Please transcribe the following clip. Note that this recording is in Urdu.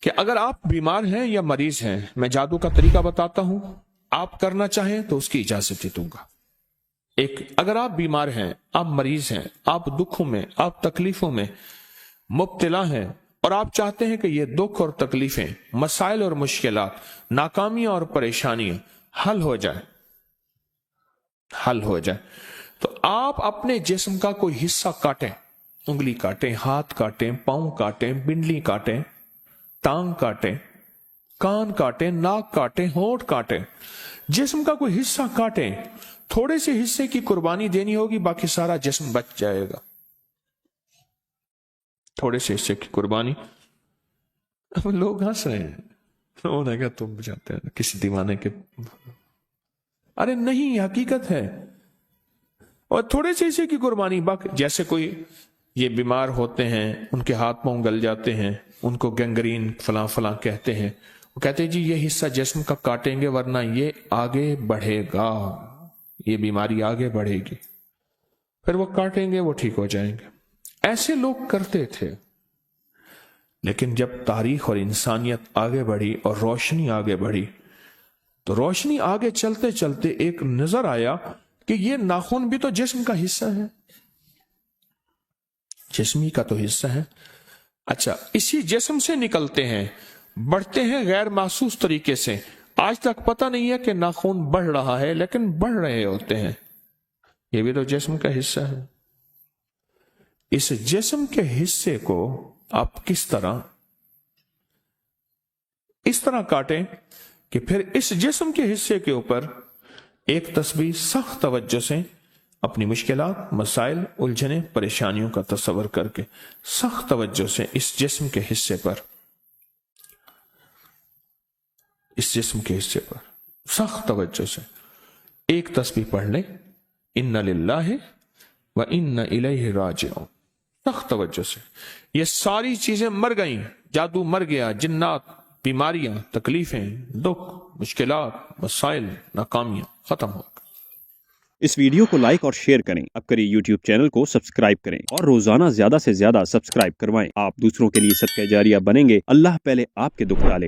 کہ اگر آپ بیمار ہیں یا مریض ہیں، میں جادو کا طریقہ بتاتا ہوں، آپ کرنا چاہیں تو اس کی اجازت دے دوں گا۔ ایک، اگر آپ بیمار ہیں، آپ مریض ہیں، آپ دکھوں میں، آپ تکلیفوں میں مبتلا ہیں، اور آپ چاہتے ہیں کہ یہ دکھ اور تکلیفیں، مسائل اور مشکلات، ناکامیاں اور پریشانیاں حل ہو جائے، تو آپ اپنے جسم کا کوئی حصہ کاٹیں، انگلی کاٹیں، ہاتھ کاٹیں، پاؤں کاٹیں، بنڈلی کاٹیں، ٹانگ کاٹیں، کان کاٹیں، ناک کاٹیں، ہونٹ کاٹیں، جسم کا کوئی حصہ کاٹیں۔ تھوڑے سے حصے کی قربانی دینی ہوگی، باقی سارا جسم بچ جائے گا۔ تھوڑے سے حصے کی قربانی۔ اب لوگ ہنس رہے ہیں، انہوں نے کہا تم بچاتے ہیں کسی دیوانے کے۔ ارے نہیں، یہ حقیقت ہے۔ اور تھوڑے سے حصے کی قربانی، باقی جیسے کوئی یہ بیمار ہوتے ہیں، ان کے ہاتھ پاؤں گل جاتے ہیں، ان کو گینگرین فلاں فلاں کہتے ہیں، وہ کہتے ہیں جی یہ حصہ جسم کا کاٹیں گے ورنہ یہ آگے بڑھے گا، یہ بیماری آگے بڑھے گی، پھر وہ کاٹیں گے، وہ ٹھیک ہو جائیں گے۔ ایسے لوگ کرتے تھے، لیکن جب تاریخ اور انسانیت آگے بڑھی اور روشنی آگے بڑھی، تو روشنی آگے چلتے چلتے ایک نظر آیا کہ یہ ناخن بھی تو جسم کا حصہ ہے، جسمی کا تو حصہ ہے۔ اچھا، اسی جسم سے نکلتے ہیں، بڑھتے ہیں غیر محسوس طریقے سے، آج تک پتہ نہیں ہے کہ ناخن بڑھ رہا ہے، لیکن بڑھ رہے ہوتے ہیں، یہ بھی تو جسم کا حصہ ہے۔ اس جسم کے حصے کو آپ کس طرح اس طرح کاٹیں کہ پھر اس جسم کے حصے کے اوپر ایک تسبیح سخت توجہ سے اپنی مشکلات، مسائل، الجھنیں، پریشانیوں کا تصور کر کے سخت توجہ سے اس جسم کے حصے پر سخت توجہ سے ایک تسبیح پڑھ لیں، ان للہ و ان الیہ راجعون۔ سخت توجہ سے یہ ساری چیزیں مر گئیں، جادو مر گیا، جنات، بیماریاں، تکلیفیں، دکھ، مشکلات، مسائل، ناکامیاں ختم ہو گئے۔ اس ویڈیو کو لائک اور شیئر کریں، اب کریں یوٹیوب چینل کو سبسکرائب کریں اور روزانہ زیادہ سے زیادہ سبسکرائب کروائیں۔ آپ دوسروں کے لیے صدقہ جاریہ بنیں گے، اللہ پہلے آپ کے دکھ ڈالے گا۔